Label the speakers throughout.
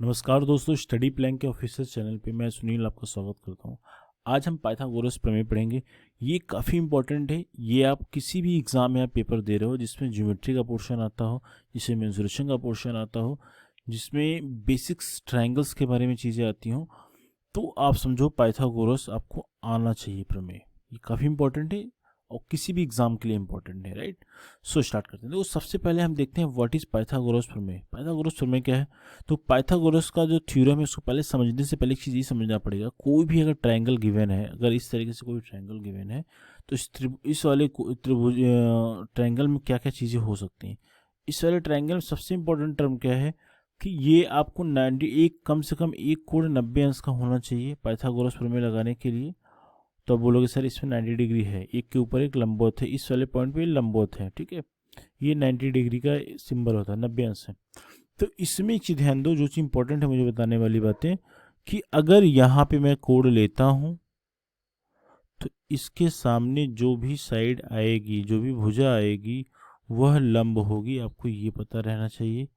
Speaker 1: नमस्कार दोस्तों, study plan के ऑफिशियल चैनल पे मैं सुनील आपका स्वागत करता हूँ। आज हम पाइथागोरस प्रमेय पढ़ेंगे। ये काफ़ी इंपॉर्टेंट है। ये आप किसी भी एग्ज़ाम या पेपर दे रहे हो जिसमें ज्योमेट्री का पोर्शन आता हो, जिसमें मेंसुरेशन का पोर्शन आता हो, जिसमें बेसिक्स ट्रायंगल्स के बारे में चीज़ें आती हों, तो आप समझो पाइथागोरस आपको आना चाहिए प्रमेय। ये काफ़ी इंपॉर्टेंट है और किसी भी एग्जाम के लिए इंपॉर्टेंट है, राइट। सो स्टार्ट करते हैं। तो सबसे पहले हम देखते हैं व्हाट इज पाइथागोरस प्रमेय। पाइथागोरस प्रमेय क्या है? तो पाइथागोरस का जो थ्योरम है उसको पहले समझने से पहले एक चीज़ ये समझना पड़ेगा। कोई भी अगर ट्रायंगल गिवन है, अगर इस तरीके से कोई ट्रायंगल गिवन है, तो इस वाले त्रिभुज ट्रायंगल में क्या क्या चीज़ें हो सकती हैं। इस वाले ट्रायंगल में सबसे इंपॉर्टेंट टर्म क्या है कि ये आपको 91 कम से कम एक कोण 90 अंश का होना चाहिए पाइथागोरस प्रमेय लगाने के लिए। तो आप बोलोगे सर इसमें 90 डिग्री है, एक के ऊपर एक लंबवत है, इस वाले पॉइंट पे लंबवत है, ठीक है। ये 90 डिग्री का सिंबल होता है, 90 अंश है। तो इसमें एक चीज़ ध्यान दो, जो चीज़ इंपॉर्टेंट है मुझे बताने वाली बातें, कि अगर यहाँ पे मैं कोण लेता हूँ तो इसके सामने जो भी साइड आएगी, जो भी भुजा आएगी, वह लंब होगी। आपको ये पता रहना चाहिए,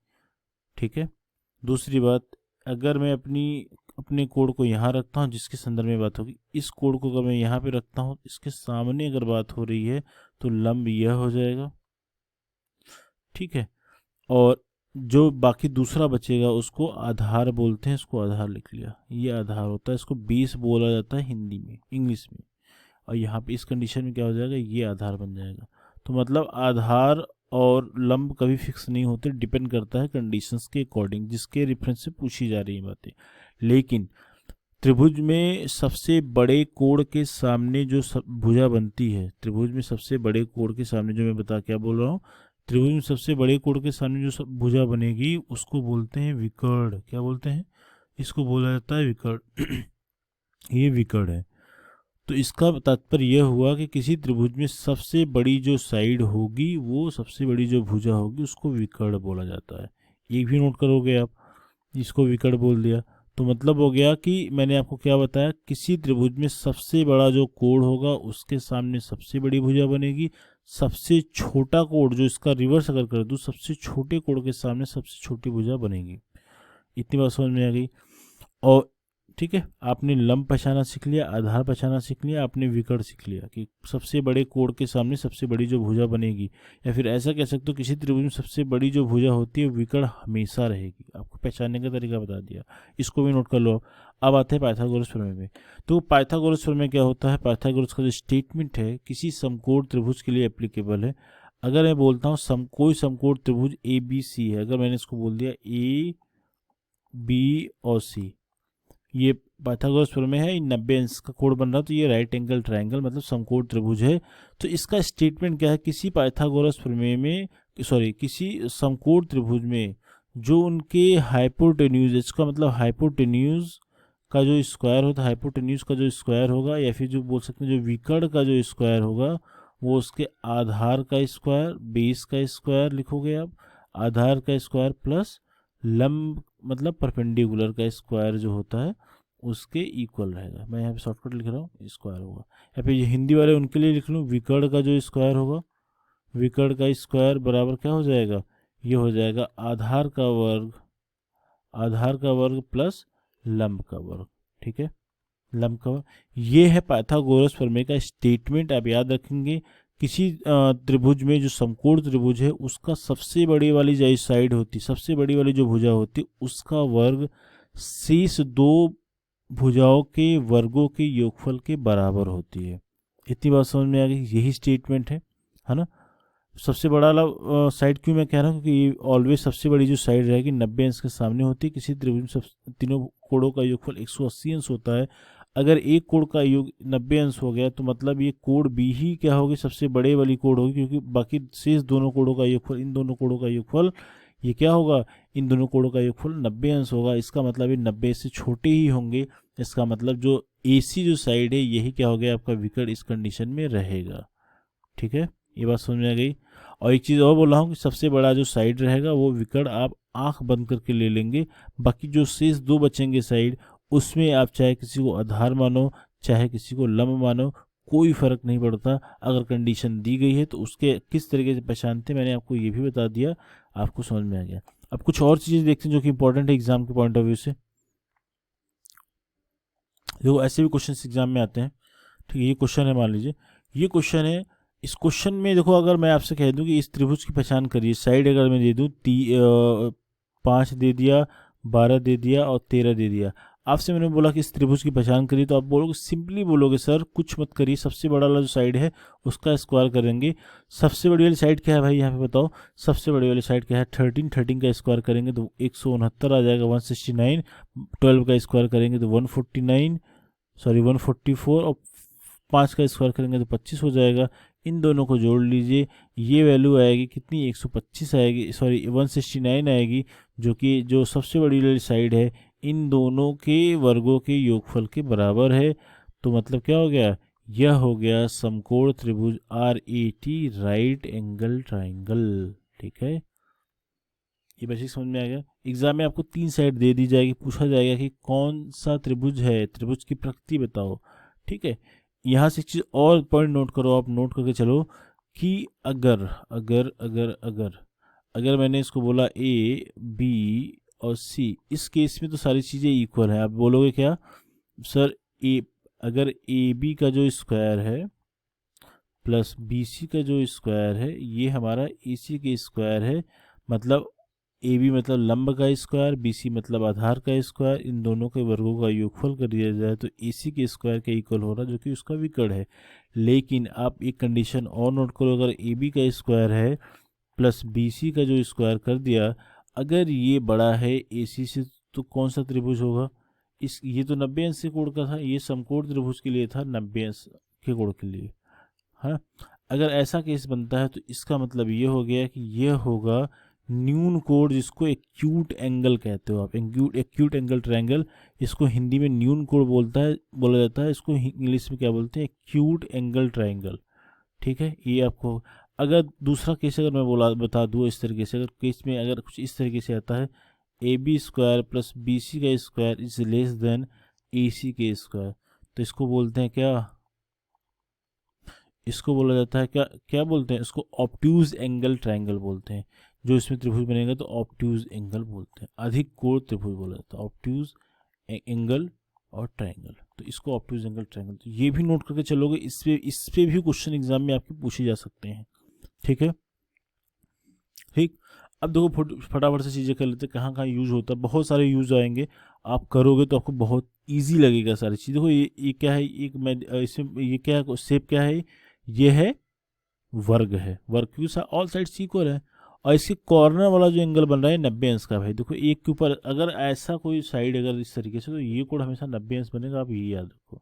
Speaker 1: ठीक है। दूसरी बात, अगर मैं अपने कोण को यहाँ रखता हूँ जिसके संदर्भ में बात होगी, इस कोण को अगर मैं यहाँ पे रखता हूँ, इसके सामने अगर बात हो रही है तो लंब यह हो जाएगा, ठीक है। और जो बाकी दूसरा बचेगा उसको आधार बोलते हैं, इसको आधार लिख लिया, ये आधार होता है, इसको बेस बोला जाता है हिंदी में, इंग्लिश में। और यहाँ पे इस कंडीशन में क्या हो जाएगा, ये आधार बन जाएगा। तो मतलब आधार और लंब कभी फिक्स नहीं होते, डिपेंड करता है कंडीशंस के अकॉर्डिंग, जिसके रेफरेंस से पूछी जा रही है बातें। लेकिन त्रिभुज में सबसे बड़े कोण के सामने जो भुजा बनती है, त्रिभुज में सबसे बड़े कोण के सामने, जो मैं बता क्या बोल रहा हूँ, त्रिभुज में सबसे बड़े कोण के सामने जो भुजा बनेगी उसको बोलते हैं विकर्ण। क्या बोलते हैं? इसको बोला जाता है विकर्ण। ये विकर्ण है। तो इसका तात्पर्य यह हुआ कि किसी त्रिभुज में सबसे बड़ी जो साइड होगी, वो सबसे बड़ी जो भुजा होगी, उसको विकर्ण बोला जाता है। ये भी नोट करोगे आप, इसको विकर्ण बोल दिया तो मतलब हो गया कि मैंने आपको क्या बताया, किसी त्रिभुज में सबसे बड़ा जो कोण होगा उसके सामने सबसे बड़ी भुजा बनेगी। सबसे छोटा कोण, जो इसका रिवर्स अगर कर दूं, सबसे छोटे कोण के सामने सबसे छोटी भुजा बनेगी। इतनी बात समझ में आ गई। और ठीक है, आपने लंब पहचाना सीख लिया, आधार पहचाना सीख लिया, आपने विकर्ण सीख लिया कि सबसे बड़े कोण के सामने सबसे बड़ी जो भुजा बनेगी, या फिर ऐसा कह सकते हो किसी त्रिभुज में सबसे बड़ी जो भुजा होती है विकर्ण हमेशा रहेगी। आपको पहचानने का तरीका बता दिया, इसको भी नोट कर लो। अब आते हैं पाइथागोरस प्रमेय में। तो पाइथागोरस प्रमेय क्या होता है? पाइथागोरस का जो स्टेटमेंट है किसी समकोण त्रिभुज के लिए एप्लीकेबल है। अगर मैं बोलता हूँ कोई समकोण त्रिभुज ए बी सी है, अगर मैंने इसको बोल दिया ए बी और सी, ये पाइथागोरस प्रमेय है, 90 अंश का कोण बन रहा है, तो ये राइट एंगल ट्रायंगल मतलब समकोण त्रिभुज है। तो इसका स्टेटमेंट क्या है? किसी पाइथागोरस प्रमेय में, किसी समकोण त्रिभुज में जो उनके हाइपोटेन्यूज, इसका मतलब हाइपोटेन्यूज का जो स्क्वायर होता है, हाइपोटेन्यूज का जो स्क्वायर होगा, या फिर जो बोल सकते हैं जो विकर्ण का जो स्क्वायर होगा, वो उसके आधार का स्क्वायर, बेस का स्क्वायर लिखोगे आप, आधार का स्क्वायर प्लस लंब मतलब परपेंडिकुलर का स्क्वायर जो होता है उसके इक्वल रहेगा। मैं यहाँ पे शॉर्टकट लिख रहा हूँ, स्क्वायर होगा। या फिर हिंदी वाले उनके लिए लिख लूँ, विकर्ण का जो स्क्वायर होगा, विकर्ण का स्क्वायर बराबर क्या हो जाएगा, ये हो जाएगा आधार का वर्ग, आधार का वर्ग प्लस लंब का वर्ग, ठीक है, लंब का वर्ग। ये है पाइथागोरस प्रमेय का स्टेटमेंट। आप याद रखेंगे, किसी त्रिभुज में जो समकोण त्रिभुज है उसका सबसे बड़ी वाली जो साइड होती, सबसे बड़ी वाली जो भुजा होती, उसका वर्ग शेष दो भुजाओं के वर्गों के योगफल के बराबर होती है। इतनी बात समझ में आ गई? यही स्टेटमेंट है ना। सबसे बड़ा वाला साइड क्यों मैं कह रहा हूँ, क्योंकि ये ऑलवेज सबसे बड़ी जो साइड रहेगी 90 अंश के सामने होती है। किसी त्रिभुज में सब तीनों कोणों का योगफल 180 अंश होता है। अगर एक कोण का योग 90 अंश हो गया तो मतलब ये कोण बी ही क्या होगी, सबसे बड़े वाली कोण होगी, क्योंकि बाकी शेष दोनों कोणों का योगफल, इन दोनों कोणों का योगफल ये क्या होगा, इन दोनों कोणों का योगफल 90 अंश होगा। इसका मतलब ये 90 से छोटे ही होंगे। इसका मतलब जो AC जो साइड है यही क्या हो गया आपका विकर्ण, इस कंडीशन में रहेगा, ठीक है। ये बात समझ में आ गई। और एक चीज़ और बोल रहा हूँ कि सबसे बड़ा जो साइड रहेगा वो विकर्ण आप आंख बंद करके ले लेंगे। बाकी जो शेष दो बचेंगे साइड, उसमें आप चाहे किसी को आधार मानो, चाहे किसी को लंब मानो, कोई फर्क नहीं पड़ता। अगर कंडीशन दी गई है तो उसके किस तरीके से पहचानते, मैंने आपको ये भी बता दिया, आपको समझ में आ गया। अब कुछ और चीज़ें देखते हैं जो कि इंपॉर्टेंट है एग्जाम के पॉइंट ऑफ व्यू से। देखो ऐसे भी क्वेश्चन एग्जाम में आते हैं, ठीक है। ये क्वेश्चन है, मान लीजिए ये क्वेश्चन है। इस क्वेश्चन में देखो, अगर मैं आपसे कह दूं कि इस त्रिभुज की पहचान करिए, साइड अगर मैं दे दूं 5 दे दिया, 12 दे दिया और 13 दे दिया, आपसे मैंने बोला कि इस त्रिभुज की पहचान करिए, तो आप बोलोगे, सिंपली बोलोगे सर कुछ मत करिए, सबसे बड़ा वाला जो साइड है उसका स्क्वायर करेंगे। सबसे बड़ी वाली साइड क्या है भाई, यहाँ पे बताओ, सबसे बड़ी वाली साइड क्या है, 13 का स्क्वायर करेंगे तो 169 आ जाएगा, 169। 12 का स्क्वायर करेंगे तो 149, सॉरी 144, और 5 का स्क्वायर करेंगे तो 25 हो जाएगा। इन दोनों को जोड़ लीजिए, ये वैल्यू आएगी कितनी, 125 आएगी, सॉरी 169 आएगी, जो कि जो सबसे बड़ी वाली साइड है इन दोनों के वर्गों के योगफल के बराबर है। तो मतलब क्या हो गया, यह हो गया समकोण त्रिभुज RAT, राइट एंगल ट्राइंगल, ठीक है। ये बेसिक समझ में आ गया। एग्जाम में आपको 3 साइड दे दी जाएगी, पूछा जाएगा कि कौन सा त्रिभुज है, त्रिभुज की प्रकृति बताओ, ठीक है। यहाँ से एक चीज़ और पॉइंट नोट करो, आप नोट करके चलो कि अगर अगर अगर अगर अगर मैंने इसको बोला A, B और C, इस केस में तो सारी चीज़ें इक्वल है। आप बोलोगे क्या सर, अगर AB का जो स्क्वायर है प्लस BC का जो स्क्वायर है ये हमारा AC के स्क्वायर है, मतलब AB मतलब लंब का स्क्वायर, BC मतलब आधार का स्क्वायर, इन दोनों के वर्गों का योगफल कर दिया जाए तो AC के स्क्वायर के इक्वल हो रहा है, जो कि उसका विकर्ण है। लेकिन आप एक कंडीशन और नोट करो, अगर AB का स्क्वायर है प्लस BC का जो स्क्वायर कर दिया, अगर ये बड़ा है AC से, तो कौन सा त्रिभुज होगा, ये तो 90 अंश के कोण का था, ये समकोण त्रिभुज के लिए था, 90 अंश के कोण के लिए, हाँ। अगर ऐसा केस बनता है तो इसका मतलब ये हो गया कि यह होगा न्यून कोण, जिसको एक्यूट एंगल कहते हो आप, एक्यूट एंगल ट्रायंगल, इसको हिंदी में न्यून कोण बोला जाता है, इसको इंग्लिश में क्या बोलते हैं, एक्यूट एंगल ट्रायंगल, ठीक है। ये आपको, अगर दूसरा केस अगर मैं बता दूँ इस तरीके से, अगर केस में अगर कुछ इस तरीके से आता है, AB स्क्वायर प्लस BC का square is less than AC के स्क्वायर, तो इसको बोलते हैं क्या, इसको बोला जाता है क्या, क्या बोलते हैं इसको, ऑब्ट्यूज एंगल ट्रायंगल बोलते हैं। जो इसमें त्रिभुज बनेगा तो ऑब्ट्यूज एंगल बोलते हैं, अधिक कोण त्रिभुज बोला जाता है, ऑब्ट्यूज एंगल और ट्रायंगल, तो इसको ऑब्ट्यूज एंगल ट्रायंगल, तो ये भी नोट करके चलोगे, इस पे भी क्वेश्चन एग्जाम में आपके पूछे जा सकते हैं, ठीक है। ठीक, अब देखो फटाफट से चीज़ें कर लेते हैं, कहाँ कहाँ यूज होता है, बहुत सारे यूज आएंगे, आप करोगे तो आपको बहुत ईजी लगेगा सारी चीज़। देखो ये क्या है, एक मैं इसमें ये क्या है, शेप क्या है, ये है वर्ग है, वर्ग क्योंकि ऑल साइड्स इक्वल है, और इसके कॉर्नर वाला जो एंगल बन रहा है 90 अंश का। भाई देखो एक के ऊपर अगर ऐसा कोई साइड अगर इस तरीके से, तो ये कोण हमेशा 90 अंश बनेगा, आप ये याद रखो।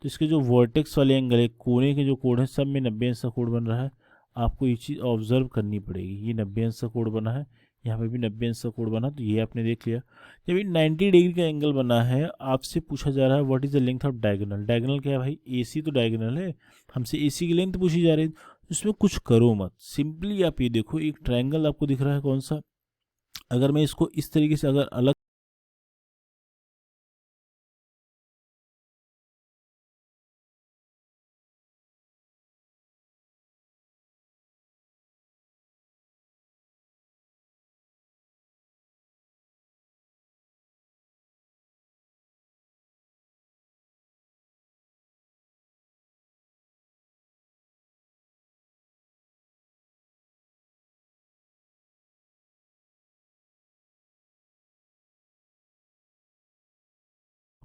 Speaker 1: तो इसके जो वर्टेक्स वाले एंगल है, कोने के जो कोण है, सब में 90 अंश का कोण बन रहा है, आपको ये चीज़ ऑब्जर्व करनी पड़ेगी। ये 90 अंश का कोण बना है, यहाँ पे भी 90 अंश का कोण बना, तो ये आपने देख लिया। जब ये 90 डिग्री का एंगल बना है, आपसे पूछा जा रहा है what is the length of diagonal. Diagonal क्या है भाई, AC तो डायगोनल है, हमसे AC की लेंथ पूछी जा रही है। इसमें कुछ करो मत, सिंपली आप ये देखो, एक ट्रायंगल आपको दिख रहा है कौन सा, अगर मैं इसको इस तरीके से अगर अलग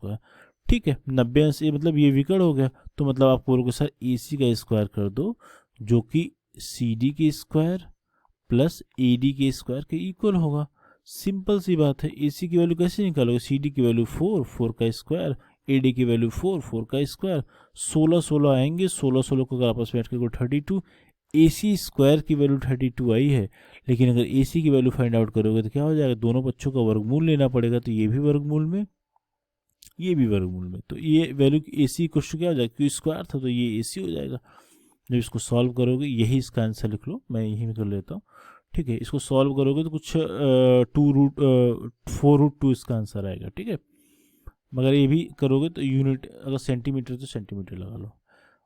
Speaker 1: होगा, ठीक है, 90 अंश, ये मतलब ये विकर्ण हो गया, तो मतलब आप बोलोगे सर AC का स्क्वायर कर दो, जो कि CD के स्क्वायर प्लस AD के स्क्वायर के इक्वल होगा। सिंपल सी बात है, AC की वैल्यू कैसे निकालोगे, CD की वैल्यू 4, 4 का स्क्वायर, AD की वैल्यू 4, 4 का स्क्वायर, 16 16 आएंगे, 16 16 को अगर आपस में ऐड करके 32, AC स्क्वायर की वैल्यू 32 आई है। लेकिन अगर AC की वैल्यू फाइंड आउट करोगे तो क्या हो जाएगा, दोनों बच्चों का वर्गमूल लेना पड़ेगा, तो ये भी वर्गमूल में, ये भी वर्गमूल में, तो ये वैल्यू AC क्वेश्चन क्या हो जाएगा, क्यों स्क्वायर था तो ये AC हो जाएगा। जब इसको सॉल्व करोगे, यही इसका आंसर लिख लो, मैं यही में कर लेता हूँ, ठीक है। इसको सॉल्व करोगे तो कुछ 4√2 इसका आंसर आएगा, ठीक है। मगर ये भी करोगे तो यूनिट, अगर सेंटीमीटर तो सेंटीमीटर लगा लो,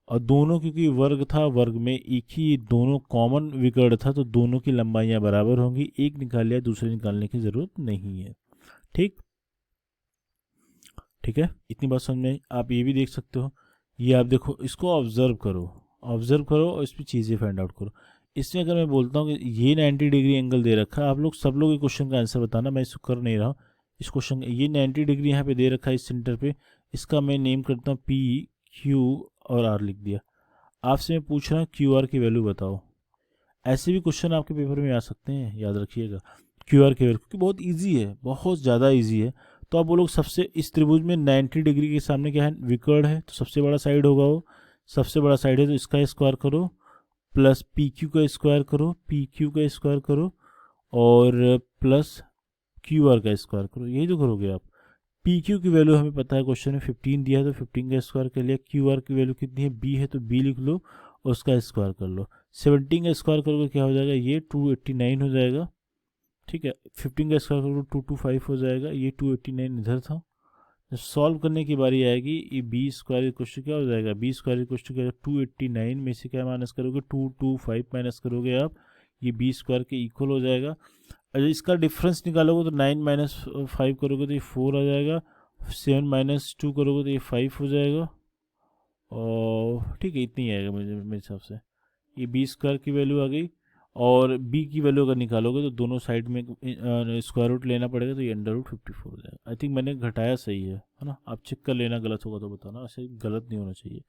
Speaker 1: और दोनों क्योंकि वर्ग था, वर्ग में एक ही दोनों कॉमन विकर्ण था, तो दोनों की लंबाइयाँ बराबर होंगी। एक निकाल लिया, दूसरे निकालने की ज़रूरत नहीं है। ठीक ठीक है, इतनी बात समझ में आई। आप ये भी देख सकते हो, ये आप देखो, इसको ऑब्जर्व करो, ऑब्जर्व करो और इसमें चीज़ें फाइंड आउट करो। इसमें अगर मैं बोलता हूँ कि ये 90 डिग्री एंगल दे रखा है, आप लोग सब लोग ये क्वेश्चन का आंसर बताना, मैं इसको कर नहीं रहा हूँ। इस क्वेश्चन ये 90 डिग्री यहाँ पे दे रखा है इस सेंटर पे, इसका मैं नेम करता हूँ पी क्यू और आर लिख दिया। आपसे मैं पूछ रहा हूँ क्यू आर की वैल्यू बताओ। ऐसे भी क्वेश्चन आपके पेपर में आ सकते हैं, याद रखिएगा। क्यू आर की वैल्यू, क्योंकि बहुत ईजी है, बहुत ज़्यादा ईजी है। तो आप बोलोगे सबसे, इस त्रिभुज में 90 डिग्री के सामने क्या है, विकर्ण है, तो सबसे बड़ा साइड होगा वो, सबसे बड़ा साइड है, तो इसका स्क्वायर करो प्लस पी क्यू का स्क्वायर करो, पी क्यू का स्क्वायर करो और प्लस क्यू आर का स्क्वायर करो। यही तो करोगे आप। पी क्यू की वैल्यू हमें पता है, क्वेश्चन में 15 दिया है तो 15 का स्क्वायर कर लिया। क्यू आर की वैल्यू कितनी है, बी है, तो बी लिख लो और उसका स्क्वायर कर लो। 17 का स्क्वायर करोगे क्या हो जाएगा, ये 289 हो जाएगा। ठीक है, 15 का स्क्वायर करोगे 225 हो जाएगा, ये 289 इधर था। जब सॉल्व करने की बारी आएगी, ये बी स्क्वायर क्वेश्चन क्या हो जाएगा, बी स्क्वायर क्वेश्चन क्या, 289 में से क्या माइनस करोगे, 225 माइनस करोगे आप, ये बी स्क्वायर के इक्वल हो जाएगा। अगर इसका डिफरेंस निकालोगे तो 9 माइनस 5 करोगे तो ये 4 आ जाएगा, 7 माइनस 2 करोगे तो ये 5 हो जाएगा। और ठीक है, इतनी आएगा मुझे, मेरे हिसाब से ये बी स्क्वायर की वैल्यू आ गई। और बी की वैल्यू अगर निकालोगे तो दोनों साइड में स्क्वायर रूट लेना पड़ेगा, तो ये अंडर रूट 54 हो जाएगा। आई थिंक मैंने घटाया सही है ना, आप चेक कर लेना, गलत होगा तो बताना, ऐसे गलत नहीं होना चाहिए।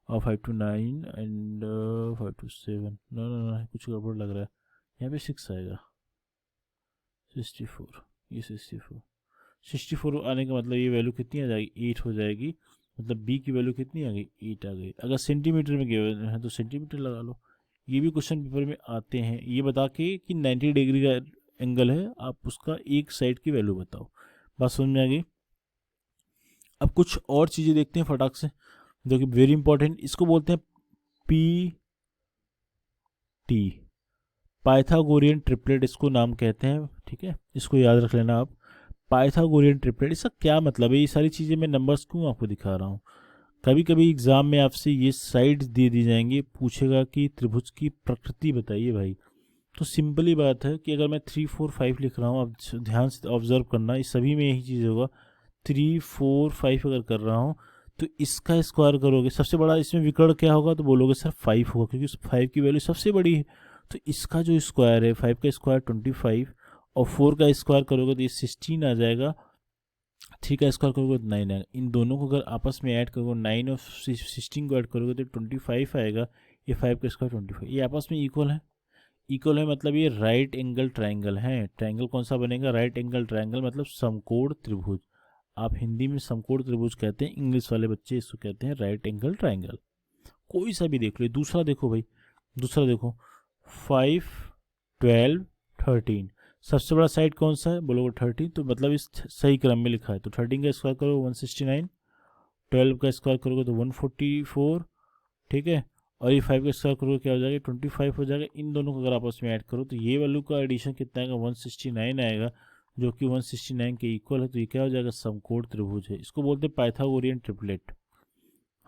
Speaker 1: और 5 to 9 and 5 to 7, no no no, कुछ गड़बड़ लग रहा है, यहाँ पे 6 आएगा, 64, ये 64 आने का मतलब ये वैल्यू कितनी आ जाएगी, 8 हो जाएगी। मतलब बी की वैल्यू कितनी आ गई, 8 आ गई। अगर सेंटीमीटर में गिवन है तो सेंटीमीटर लगा लो। ये भी क्वेश्चन पेपर में आते हैं, ये बता के कि 90 डिग्री का एंगल है, आप उसका एक साइड की वैल्यू बताओ। बात समझ में आ गई। अब कुछ और चीज़ें देखते हैं फटाक से, जो कि वेरी इंपॉर्टेंट, इसको बोलते हैं पी टी, पाइथागोरियन ट्रिपलेट इसको नाम कहते हैं। ठीक है, इसको याद रख लेना आप, पाइथागोरियन ट्रिपलेट। इसका क्या मतलब है, ये सारी चीज़ें मैं नंबर्स क्यों आपको दिखा रहा हूँ। कभी कभी एग्जाम में आपसे ये साइड्स दे दी जाएंगी, पूछेगा कि त्रिभुज की प्रकृति बताइए भाई। तो सिंपली बात है कि अगर मैं 3 4 5 लिख रहा हूँ, अब ध्यान से ऑब्जर्व करना, इस सभी में यही चीज़ होगा। 3 4 5 अगर कर रहा हूँ तो इसका स्क्वायर करोगे, सबसे बड़ा इसमें विकर्ण क्या होगा, तो बोलोगे सर 5 होगा, क्योंकि 5 की वैल्यू सबसे बड़ी है। तो इसका जो स्क्वायर है, 5 का स्क्वायर 25 और 4 का स्क्वायर करोगे तो ये 16 आ जाएगा। 3 का स्क्वायर करोगे तो 9 आएगा। इन दोनों को अगर आपस में ऐड करोगे, 9 और 16 को ऐड करोगे तो 25 आएगा। ये 5 का स्क्वायर 25, ये आपस में इक्वल है। इक्वल है मतलब ये राइट एंगल ट्राइंगल है। ट्राइंगल कौन सा बनेगा, राइट एंगल ट्राइंगल, मतलब समकोण त्रिभुज। आप हिंदी में समकोण त्रिभुज कहते हैं, इंग्लिश वाले बच्चे इसको कहते हैं राइट एंगल ट्राइंगल। कोई सा भी देख लो। दूसरा देखो भाई, दूसरा देखो, 5 12 13, सबसे बड़ा साइड कौन सा है, बोलोगे 13, तो मतलब इस सही क्रम में लिखा है। तो 13 का स्क्वायर करो 169, 12 का स्क्वायर करोगे तो 144, ठीक है, और ये 5 का स्क्वायर करोगे क्या हो जाएगा, 25 हो जाएगा। इन दोनों को अगर आपस में ऐड करो तो ये वैल्यू का एडिशन कितना आएगा, 169 आएगा, जो कि 169 के इक्वल है। तो ये क्या हो जाएगा, समकोण त्रिभुज है। इसको बोलते हैं पाइथागोरियन ट्रिपलेट,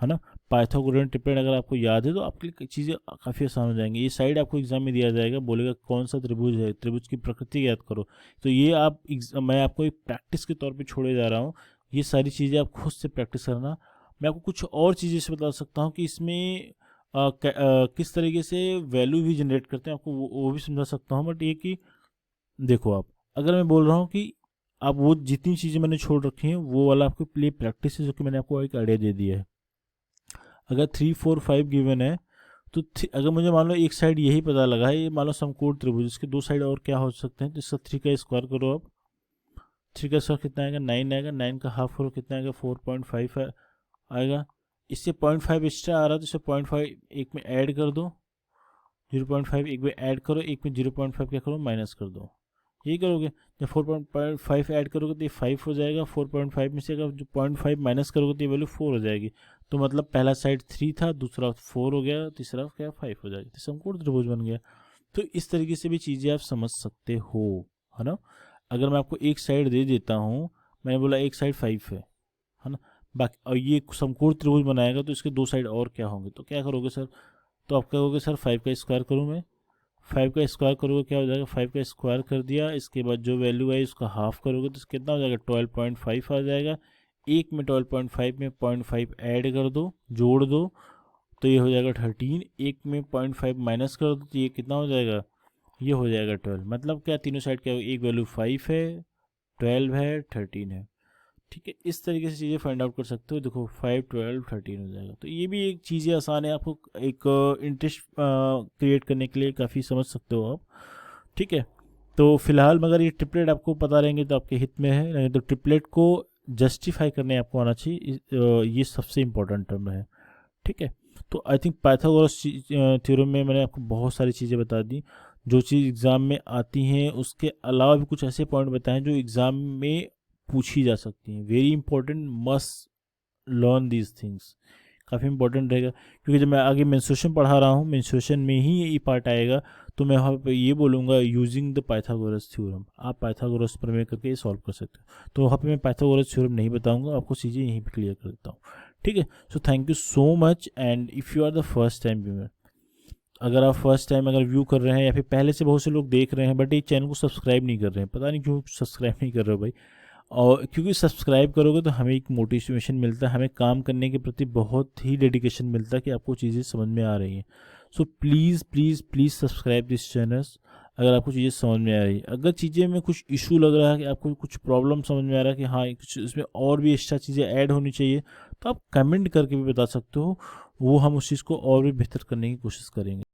Speaker 1: है ना। पाइथागोरियन ट्रिपलेट अगर आपको याद है तो आपके लिए चीज़ें काफ़ी आसान हो जाएंगी। ये साइड आपको एग्जाम में दिया जाएगा, बोलेगा कौन सा त्रिभुज है, त्रिभुज की प्रकृति याद करो। तो ये आप मैं आपको एक प्रैक्टिस के तौर पे छोड़े जा रहा हूँ, ये सारी चीज़ें आप खुद से प्रैक्टिस करना। मैं आपको कुछ और चीज़ें से बता सकता हूँ कि इसमें किस तरीके से वैल्यू भी जनरेट करते हैं, आपको वो भी समझा सकता हूँ। बट ये कि देखो, आप अगर मैं बोल रहा हूँ कि आप वो जितनी चीज़ें मैंने छोड़ रखी हैं वो वाला आपके लिए प्रैक्टिस है, जो कि मैंने आपको एक आइडिया दे दिया है। अगर 3 4 5 गिवन है तो अगर मुझे मान लो एक साइड यही पता लगा है, ये मान लो समकोण त्रिभुज, इसके दो साइड और क्या हो सकते हैं, तो इसका 3 का स्क्वायर करो आप। 3 का स्क्वायर कितना आएगा, 9 आएगा। 9 का हाफ करो कितना आएगा, 4.5 आएगा। इससे 0.5 एक्स्ट्रा आ रहा है तो इसे 0.5 एक में ऐड कर दो, 0.5 एक में ऐड करो, एक में 0.5 क्या करो, माइनस कर दो। यही करोगे। जब 4.5 ऐड करोगे तो ये 5 हो जाएगा। 4.5 में से अगर जो 0.5 माइनस करोगे तो ये वैल्यू 4 हो जाएगी। तो मतलब पहला साइड 3 था, दूसरा 4 हो गया, तीसरा क्या 5 हो जाएगा, तो समकोण त्रिभुज बन गया। तो इस तरीके से भी चीज़ें आप समझ सकते हो, है ना। अगर मैं आपको एक साइड दे देता हूँ, मैंने बोला एक साइड 5 है ना, बाकी और ये समकोण त्रिभुज बनाएगा तो इसके दो साइड और क्या होंगे, तो क्या करोगे सर, तो आप कहोगे सर 5 का स्क्वायर करूँ मैं, 5 का स्क्वायर करोगे क्या हो जाएगा, 5 का स्क्वायर कर दिया, इसके बाद जो वैल्यू है उसका हाफ करोगे तो कितना हो जाएगा 12.5 आ जाएगा। एक में 12.5 में 0.5 ऐड कर दो, जोड़ दो, तो ये हो जाएगा 13। एक में 0.5 माइनस कर दो तो ये कितना हो जाएगा, ये हो जाएगा 12। मतलब क्या, तीनों साइड क्या, एक वैल्यू 5 है, 12 है, 13 है। ठीक है, इस तरीके से चीज़ें फाइंड आउट कर सकते हो। देखो 5, 12, 13 हो जाएगा। तो ये भी एक चीज़ें आसान है, आपको एक इंटरेस्ट क्रिएट करने के लिए काफ़ी समझ सकते हो आप। ठीक है, तो फिलहाल मगर ये ट्रिपलेट आपको पता रहेंगे तो आपके हित में है, नहीं तो ट्रिपलेट को जस्टिफाई करने आपको आना चाहिए, ये सबसे इंपॉर्टेंट टर्म है। ठीक है, तो आई थिंक पाइथागोरस थ्योरम में मैंने आपको बहुत सारी चीज़ें बता दी जो चीज़ एग्ज़ाम में आती हैं। उसके अलावा भी कुछ ऐसे पॉइंट बताएं जो एग्ज़ाम में पूछी जा सकती हैं। Very important, must learn these things, काफ़ी इंपॉर्टेंट रहेगा। क्योंकि जब मैं आगे मेंस्ट्रुएशन पढ़ा रहा हूँ, मेंस्ट्रुएशन में ही ये पार्ट आएगा, तो मैं वहाँ पे ये बोलूँगा यूजिंग द पाइथागोरस थ्योरम, आप पाइथागोरस प्रमेय करके सॉल्व कर सकते हो। तो वहाँ पे मैं पाइथागोरस थ्योरम नहीं बताऊँगा, आपको चीज़ें यहीं पे क्लियर कर देता हूँ। ठीक है, so thank you so much. And if you are the first time viewer, अगर आप फर्स्ट टाइम अगर व्यू कर रहे हैं या फिर पहले से बहुत से लोग देख रहे हैं बट ये चैनल को सब्सक्राइब नहीं कर रहे हैं, पता नहीं क्यों सब्सक्राइब नहीं कर रहे हो भाई, और क्योंकि सब्सक्राइब करोगे तो हमें एक मोटिवेशन मिलता है, हमें काम करने के प्रति बहुत ही डेडिकेशन मिलता है कि आपको चीज़ें समझ में आ रही हैं। So please please please subscribe this channels अगर आपको चीज़ें समझ में आ रही है। अगर चीज़ें में कुछ इशू लग रहा है कि आपको कुछ प्रॉब्लम समझ में आ रहा है कि हाँ कुछ इसमें और भी एक्स्ट्रा चीज़ें ऐड होनी चाहिए, तो आप कमेंट करके भी बता सकते हो, वो हम उस चीज़ को और भी बेहतर करने की कोशिश करेंगे।